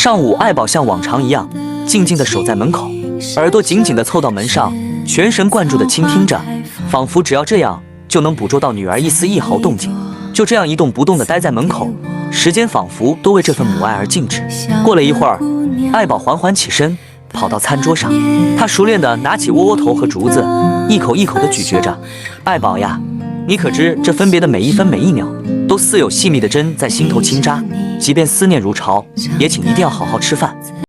上午，爱宝像往常一样，静静地守在门口，耳朵紧紧地凑到门上，全神贯注地倾听着，仿佛只要这样就能捕捉到女儿一丝一毫动静。就这样一动不动地待在门口，时间仿佛都为这份母爱而静止。过了一会儿，爱宝缓缓起身，跑到餐桌上，她熟练地拿起窝窝头和竹子，一口一口地咀嚼着。爱宝呀，你可知这分别的每一分每一秒，都似有细密的针在心头轻扎，即便思念如潮，也请一定要好好吃饭。